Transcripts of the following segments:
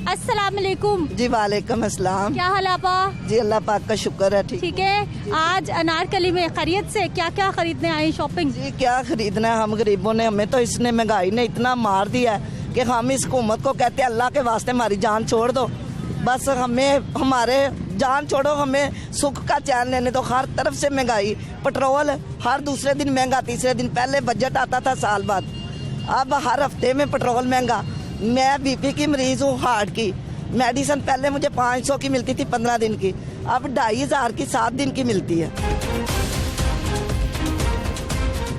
अस्सलाम वालेकुम। जी वालेकुम अस्सलाम। क्या हाल है आपा? जी अल्लाह पाक का शुक्र है। ठीक है। आज अनारकली में खरीद से क्या क्या खरीदने आई शॉपिंग? जी क्या खरीदना है, हम गरीबों ने, हमें तो इसने महंगाई ने इतना मार दिया है कि हम इस हुकूमत को कहते हैं अल्लाह के वास्ते हमारी जान छोड़ दो, बस हमें हमारे जान छोड़ो, हमें सुख का चैन लेने दो। हर तरफ से महंगाई, पेट्रोल हर दूसरे दिन महंगा, तीसरे दिन, पहले बजट आता था साल बाद, अब हर हफ्ते में पेट्रोल महंगा। मैं बीपी की मरीज हूँ, हार्ट की मेडिसिन पहले मुझे 500 की मिलती थी 15 दिन की, अब 2500 की 7 दिन की मिलती है।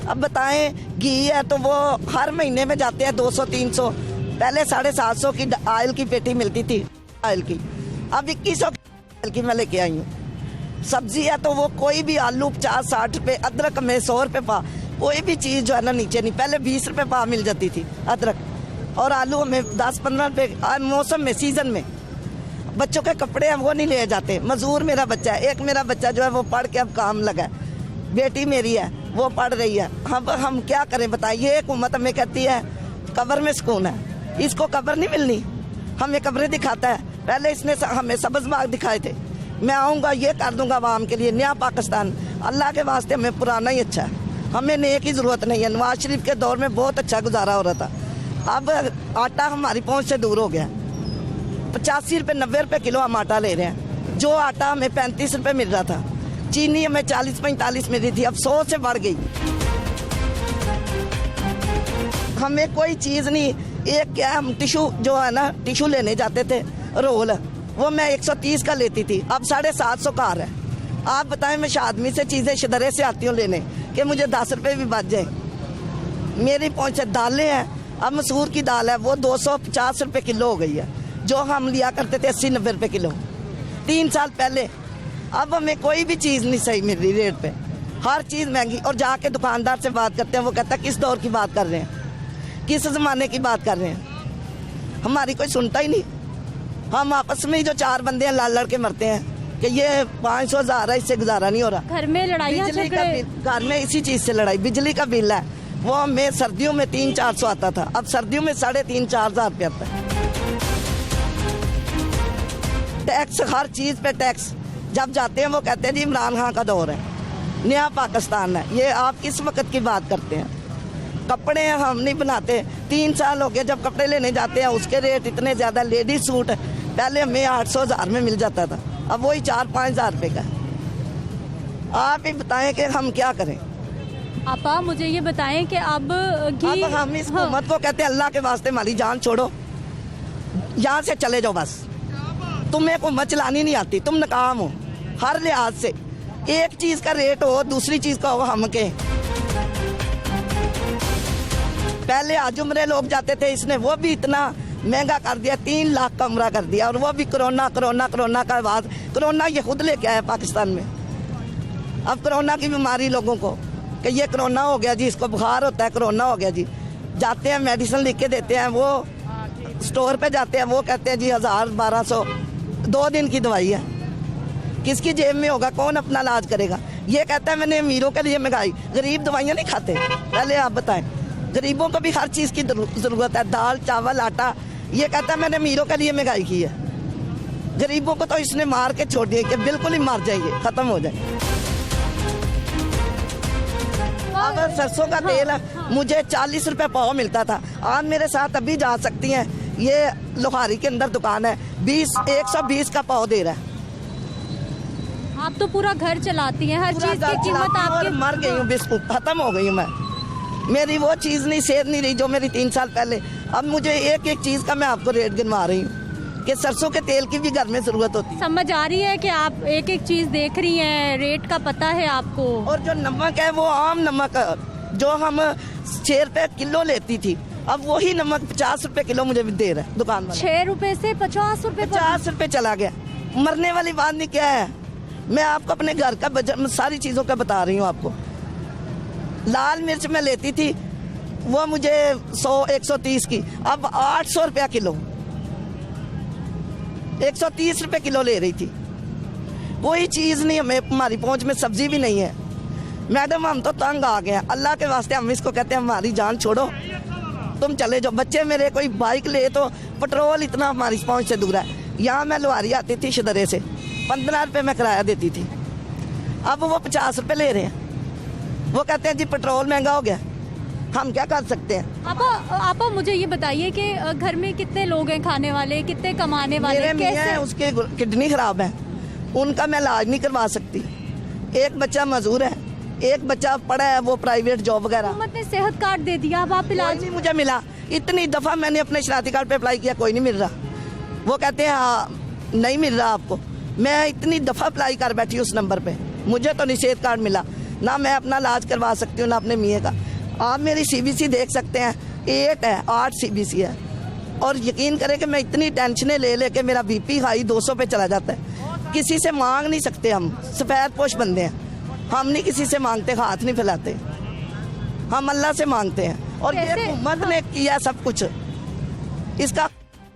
अब बताएं, घी है तो वो हर महीने में जाते हैं 200-300, पहले 750 की ऑयल की पेटी मिलती थी ऑयल की, अब 2100 की मैं लेके आई हूँ। सब्जी है तो वो कोई भी आलू 50-60 रुपये, अदरक में 100 रुपये पा, कोई भी चीज़ जो है ना नीचे नहीं, पहले 20 रुपये पा मिल जाती थी अदरक, और आलू हमें 10-15 रुपये मौसम में, सीजन में। बच्चों के कपड़े हैं वो नहीं ले जाते। मजदूर मेरा बच्चा है, एक मेरा बच्चा जो है वो पढ़ के अब काम लगा है, बेटी मेरी है वो पढ़ रही है। हम क्या करें बताइए? हुकूमत हमें कहती है कब्र में सुकून है, इसको कब्र नहीं मिलनी, हमें कब्रें दिखाता है। पहले इसने हमें सब्ज बाग दिखाए थे, मैं आऊँगा ये कर दूंगा आवाम के लिए नया पाकिस्तान। अल्लाह के वास्ते हमें पुराना ही अच्छा है, हमें नए की ज़रूरत नहीं है। नवाज शरीफ के दौर में बहुत अच्छा गुजारा हो रहा था, अब आटा हमारी पहुंच से दूर हो गया। 85 रुपये 90 रुपये किलो हम आटा ले रहे हैं, जो आटा हमें 35 रुपये मिल रहा था। चीनी हमें 40-45 मिल रही थी, अब 100 से बढ़ गई। हमें कोई चीज़ नहीं, एक क्या हम टिशू जो है ना, टिशू लेने जाते थे रोल, वो मैं 130 का लेती थी, अब 750 का आ रहा है। आप बताएं, मैं आदमी से चीज़ें शदरे से आती हूँ लेने कि मुझे 10 रुपये भी बच जाए। मेरी पहुँच से दालें हैं, अब मसूर की दाल है वो 250 रुपये किलो हो गई है, जो हम लिया करते थे 80-90 रुपये किलो 3 साल पहले। अब हमें कोई भी चीज़ नहीं सही मिल रही रेट पे, हर चीज़ महंगी। और जाके दुकानदार से बात करते हैं, वो कहता है किस दौर की बात कर रहे हैं, किस ज़माने की बात कर रहे हैं, हमारी कोई सुनता ही नहीं। हम आपस में ही जो 4 बंदे हैं लड़ के मरते हैं कि ये 500-1000 है, इससे गुजारा नहीं हो रहा। घर में लड़ाइयाँ, बिजली का बिल, घर में इसी चीज़ से लड़ाई, बिजली का बिल है वो हमें सर्दियों में 300-400 आता था, अब सर्दियों में 3,500-4,000 रुपये आता है। टैक्स, हर चीज़ पे टैक्स। जब जाते हैं वो कहते हैं जी इमरान खान का दौर है, नया पाकिस्तान है। ये आप किस वक्त की बात करते हैं? कपड़े हम नहीं बनाते, 3 साल हो गए जब कपड़े लेने जाते हैं उसके रेट इतने ज़्यादा। लेडीज सूट पहले हमें 800-1000 में मिल जाता था, अब वही 4-5 हज़ार रुपये का। आप ही बताएं कि हम क्या करें? आपा मुझे ये बताएं कि अब हम इस हुकूमत को कहते हैं अल्लाह के वास्ते हमारी जान छोड़ो, यहाँ से चले जाओ, बस तुम्हें हुकूमत चलानी नहीं आती, तुम नाकाम हो हर लिहाज से। एक चीज़ का रेट हो, दूसरी चीज़ का हो हम के। पहले आजुमरे लोग जाते थे, इसने वो भी इतना महंगा कर दिया, 3 लाख का उम्रा कर दिया, और वो भी कोरोना का बाद। कोरोना ये खुद लेके आया पाकिस्तान में। अब कोरोना की बीमारी लोगों को कि ये कोरोना हो गया जी, इसको बुखार होता है, कोरोना हो गया जी। जाते हैं मेडिसिन लिख के देते हैं, वो स्टोर पे जाते हैं, वो कहते हैं जी 1000-1200 2 दिन की दवाई है। किसकी जेब में होगा? कौन अपना इलाज करेगा? ये कहता है मैंने अमीरों के लिए महंगाई, गरीब दवाइयाँ नहीं खाते। पहले आप बताएं, गरीबों को भी हर चीज़ की ज़रूरत है, दाल चावल आटा। ये कहता है मैंने अमीरों के लिए महंगाई की है, गरीबों को तो इसने मार के छोड़ दिया कि बिल्कुल ही मार जाएंगे, ख़त्म हो जाए। अब सरसों का तेल मुझे 40 रुपये पाव मिलता था, आज मेरे साथ अभी जा सकती हैं, ये लोहारी के अंदर दुकान है, 120 का पाव दे रहा है। आप तो पूरा घर चलाती हैं, हर चीज़ की कीमत आपके। मर गई हूँ, बिल्कुल खत्म हो गई हूँ मैं। मेरी वो चीज़ नहीं, सेहत नहीं रही जो मेरी 3 साल पहले। अब मुझे एक चीज़ का मैं आपको रेट गिनवा रही हूँ कि सरसों के तेल की भी घर में ज़रूरत होती है। समझ आ रही है कि आप एक चीज़ देख रही हैं, रेट का पता है आपको। और जो नमक है वो आम नमक जो हम 6 रुपये किलो लेती थी, अब वही नमक 50 रुपये किलो मुझे दे रहा है दुकान वाला। 6 रुपये से 50 रुपये, 50 रुपये चला गया। मरने वाली बात नहीं, क्या है, मैं आपको अपने घर का बजट सारी चीज़ों का बता रही हूँ आपको। लाल मिर्च मैं लेती थी, वो मुझे 100-130 की, अब 800 रुपया किलो, 130 रुपये किलो ले रही थी। कोई चीज़ नहीं, हमें हमारी पहुंच में सब्जी भी नहीं है। मैडम हम तो तंग आ गए हैं, अल्लाह के वास्ते हम इसको कहते हैं हमारी जान छोड़ो, अब तुम चले जाओ। बच्चे मेरे कोई बाइक ले तो पेट्रोल इतना हमारी पहुंच से दूर है। यहाँ मैं लुहारी आती थी शदरे से, 15 रुपये में किराया देती थी, अब वो 50 रुपये ले रहे हैं। वो कहते हैं जी पेट्रोल महंगा हो गया, हम क्या कर सकते हैं। आपा मुझे ये बताइए कि घर में कितने लोग हैं खाने वाले, कितने कमाने वाले? मेरे मियां हैं, उसके किडनी खराब है, उनका मैं इलाज नहीं करवा सकती। एक बच्चा मजदूर है, एक बच्चा पढ़ा है, वो प्राइवेट जॉब वगैरह। हुकूमत ने सेहत कार्ड दे दिया, अब आप इलाज नहीं मुझे मिला। इतनी दफ़ा मैंने अपने शनाख्ती कार्ड पे अप्लाई किया, कोई नहीं मिल रहा। वो कहते हैं हाँ नहीं मिल रहा आपको। मैं इतनी दफ़ा अप्लाई कर बैठी उस नंबर पे, मुझे तो नहीं सेहत कार्ड मिला। ना मैं अपना इलाज करवा सकती हूँ ना अपने मियाँ का। आप मेरी CBC देख सकते हैं, 8 है, 8 CBC है। और यकीन करें कि मैं इतनी टेंशनें ले लेके मेरा BP हाई 200 पे चला जाता है। किसी से मांग नहीं सकते, हम सफ़ेद पोश बंदे हैं, हम नहीं किसी से मांगते, हाथ नहीं फैलाते, हम अल्लाह से मांगते हैं। और ये हुकूमत ने किया सब कुछ, इसका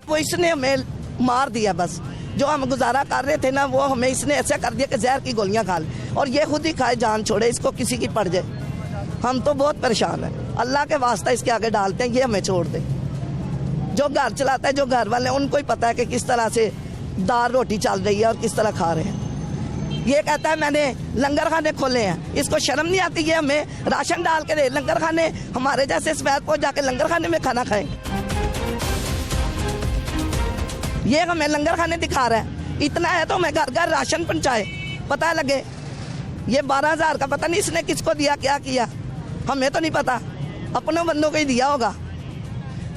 वो इसने हमें मार दिया। बस जो हम गुजारा कर रहे थे ना, वो हमें इसने ऐसा कर दिया कि जहर की गोलियां खा ले और ये खुद ही खाए जान छोड़े, इसको किसी की पड़ जाए। हम तो बहुत परेशान हैं। अल्लाह के वास्ता इसके आगे डालते हैं, ये हमें छोड़ दे। जो घर चलाता है, जो घर वाले, उनको ही पता है कि किस तरह से दाल रोटी चल रही है और किस तरह खा रहे हैं। ये कहता है मैंने लंगर खाने खोले हैं, इसको शर्म नहीं आती? ये हमें राशन डाल के दे लंगर खाने, हमारे जैसे सफेद पहुंच जाके लंगर खाने में खाना खाएं। ये हमें लंगर खाने दिखा रहा है। इतना है तो हमें घर घर राशन पहुंचाए, पता लगे। ये 12,000 का पता नहीं इसने किसको दिया, क्या किया, हमें तो नहीं पता। अपने बंदों को ही दिया होगा,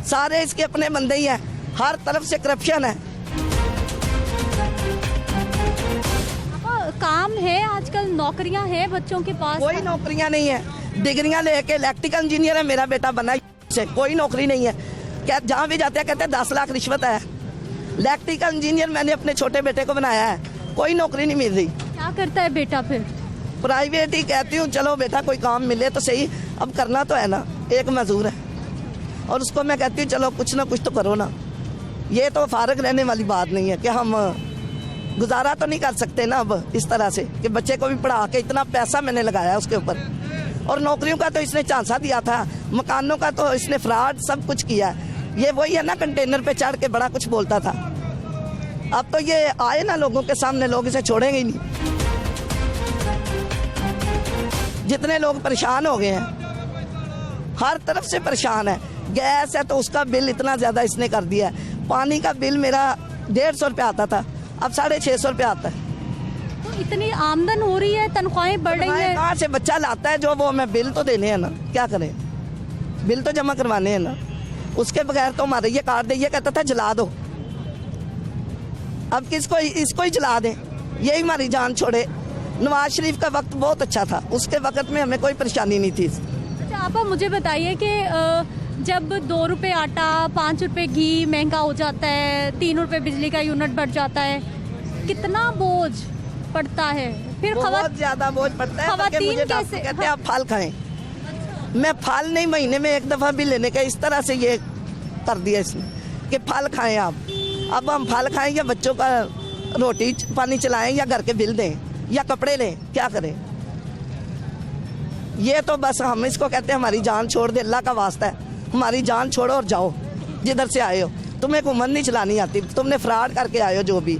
सारे इसके अपने बंदे ही हैं। हर तरफ से करप्शन है। काम है आजकल, नौकरियां हैं बच्चों के पास? कोई नौकरियां नहीं है। डिग्रियां लेके इलेक्ट्रिकल इंजीनियर है मेरा बेटा बना, से कोई नौकरी नहीं है। क्या जहाँ भी जाते हैं कहते हैं 10 लाख रिश्वत है। इलेक्ट्रिकल इंजीनियर मैंने अपने छोटे बेटे को बनाया है, कोई नौकरी नहीं मिल रही। क्या करता है बेटा फिर? प्राइवेट ही कहती हूँ, चलो बेटा कोई काम मिले तो सही, अब करना तो है ना। एक मजदूर है और उसको मैं कहती हूँ चलो कुछ ना कुछ तो करो ना। ये तो फारग रहने वाली बात नहीं है कि हम गुजारा तो नहीं कर सकते ना अब इस तरह से कि बच्चे को भी पढ़ा के इतना पैसा मैंने लगाया उसके ऊपर। और नौकरियों का तो इसने झांसा दिया था, मकानों का तो इसने फ्रॉड सब कुछ किया है। ये वही है ना, कंटेनर पे चढ़ के बड़ा कुछ बोलता था। अब तो ये आए ना लोगों के सामने, लोग इसे छोड़ेंगे ही नहीं। जितने लोग परेशान हो गए हैं, हर तरफ से परेशान है। गैस है तो उसका बिल इतना ज़्यादा इसने कर दिया है। पानी का बिल मेरा 150 रुपये आता था, अब 650 रुपये आता है। तो इतनी आमदन हो रही है, तनख्वाहें बढ़ रही है, कहाँ से बच्चा लाता है जो वो हमें बिल तो देने हैं ना, क्या करें, बिल तो जमा करवाने हैं ना। उसके बगैर तो हमारे ये कार्ड दे, ये कहता था जला दो। अब किसको, इसको ही जला दें, यही हमारी जान छोड़े। नवाज शरीफ का वक्त बहुत अच्छा था, उसके वक्त में हमें कोई परेशानी नहीं थी। अच्छा आप मुझे बताइए कि जब 2 रुपये आटा, 5 रुपये घी महंगा हो जाता है, 3 रुपये बिजली का यूनिट बढ़ जाता है, कितना बोझ पड़ता है? फिर बहुत ज्यादा बोझ पड़ता है। खवातीन मुझे कैसे कहते हैं आप फल खाएं, मैं फल नहीं, महीने में एक दफा भी लेने का, इस तरह से ये कर दिया इसने कि फल खाएं आप। अब हम फल खाएं या बच्चों का रोटी पानी चलाएं या घर के बिल दें या कपड़े लें, क्या करें? ये तो बस हम इसको कहते हैं हमारी जान छोड़ दे, अल्लाह का वास्ता है, हमारी जान छोड़ो और जाओ जिधर से आए हो। तुम्हें हुकूमत नहीं चलानी आती, तुमने फ्रॉड करके आए हो जो भी,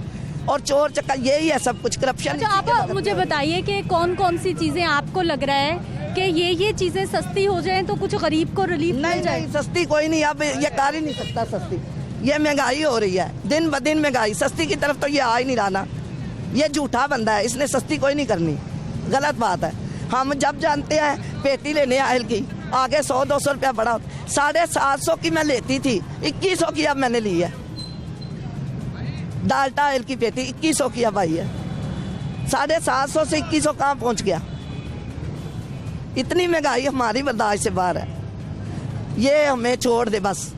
और चोर चक्का यही है सब कुछ, करप्शन। अच्छा आप मुझे बताइए कि कौन कौन सी चीजें आपको लग रहा है कि ये चीजें सस्ती हो जाएं तो कुछ गरीब को रिलीफ मिल जाए? नहीं, सस्ती कोई नहीं, अब ये कर ही नहीं सकता सस्ती। ये महंगाई हो रही है, दिन ब दिन महंगाई, सस्ती की तरफ तो ये आ ही नहीं रहा ना। ये झूठा बंदा है, इसने सस्ती कोई नहीं करनी, गलत बात है। हम जब जानते हैं पेटी लेने आयल की, आगे 100-200 रुपया बढ़ा, 750 की मैं लेती थी, 2100 की अब मैंने ली है। डाल्टा आयल की पेटी 2100 की अब आई है। 750 से 2100 कहाँ पहुँच गया? इतनी महंगाई हमारी बर्दाश्त से बाहर है। ये हमें छोड़ दे बस,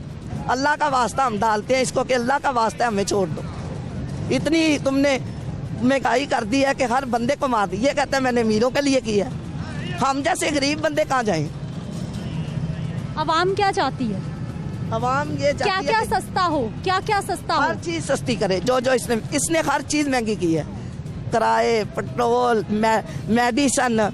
अल्लाह का वास्ता हम डालते हैं इसको कि अल्लाह का वास्ता हमें छोड़ दो। इतनी तुमने महंगाई कर दी है कि हर बंदे को मार दी। ये कहता है मैंने अमीरों के लिए किया, हम जैसे गरीब बंदे कहाँ जाएं? अवाम क्या चाहती है? अवाम ये क्या क्या सस्ता हो, क्या क्या सस्ता हो? हर चीज़ सस्ती करे, जो जो इसने हर चीज़ महंगी की है। किराए, पेट्रोल, मेडिसन,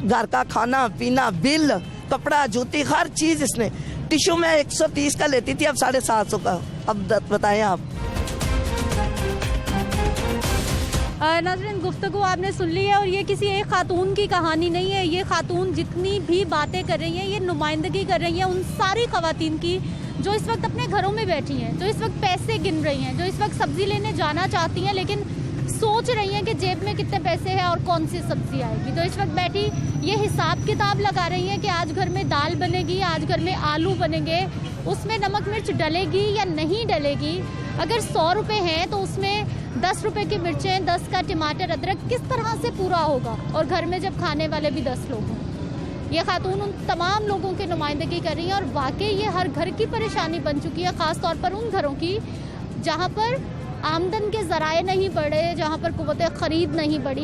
घर का खाना पीना, बिल, कपड़ा, जूती, हर चीज़ इसने। टिश्यू मैं 130 का लेती थी, अब 750 का। अब बताएं आप। नाज़रीन, गुफ्तगू आपने सुन ली है और ये किसी एक खातून की कहानी नहीं है। ये खातून जितनी भी बातें कर रही हैं, ये नुमाइंदगी कर रही हैं उन सारी ख़वातीन की जो इस वक्त अपने घरों में बैठी हैं, जो इस वक्त पैसे गिन रही हैं, जो इस वक्त सब्ज़ी लेने जाना चाहती हैं लेकिन सोच रही हैं कि जेब में कितने पैसे हैं और कौन सी सब्ज़ी आएगी। तो इस वक्त बैठी ये हिसाब किताब लगा रही हैं कि आज घर में दाल बनेगी, आज घर में आलू बनेंगे, उसमें नमक मिर्च डलेगी या नहीं डलेगी। अगर 100 रुपये हैं तो उसमें 10 रुपये की मिर्चें, 10 का टमाटर, अदरक किस तरह से पूरा होगा, और घर में जब खाने वाले भी 10 लोग हों। ये खातून उन तमाम लोगों की नुमाइंदगी कर रही हैं और वाकई ये हर घर की परेशानी बन चुकी है, ख़ास तौर पर उन घरों की जहाँ पर आमदन के ज़राए नहीं बढ़े, जहाँ पर कुव्वत ख़रीद नहीं बढ़ी।